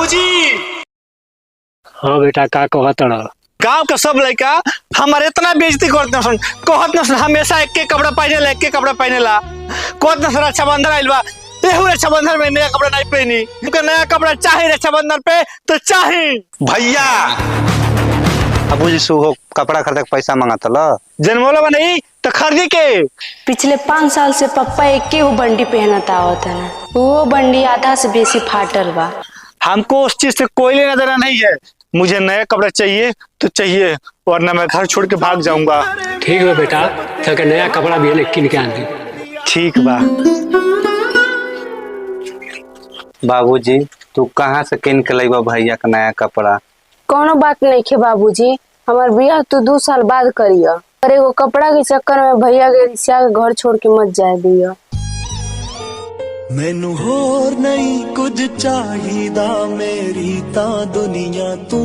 बाबूजी। हाँ बेटा का कहत रह? गांव के सब लड़का हमारे इतना बेइज्जती करते हैं, कहत न हमेशा एक के कपड़ा पहने ला, एक के कपड़ा पहने ला। कहत न रक्षाबंधन आइल बा, एहू रक्षाबंधन में नया कपड़ा नहीं पहनी, क्योंकि नया कपड़ा चाहे रक्षाबंधन पे तो चाहे। भैया बाबूजी सुहो कपड़ा खरीदे के पैसा मांगता ला, जन्मोला बा नहीं तो खरीदी के। पिछले 5 साल से पप्पा एक के वो बंडी पहनता आवत है ना, वो बंडी आधा से बेसी फाटल बा। हमको उस चीज से कोई लेना देना नहीं है, मुझे नया कपड़ा चाहिए तो चाहिए, वरना मैं घर छोड़ के भाग जाऊंगा। ठीक है बेटा, तक नया कपड़ा भी किन के आने। ठीक बा। बाबूजी तू कहाँ से किन के लइबा भैया का नया कपड़ा? कोनो बात नहीं खे बाबूजी, हमार बियाह तू 2 साल बाद करिया, पर एगो कपड़ा के चक्कर में भैया के रिश्ता के घर छोड़ के मत जाए दिया। मैनू होर नहीं कुछ चाहिदा, मेरी ता दुनिया तू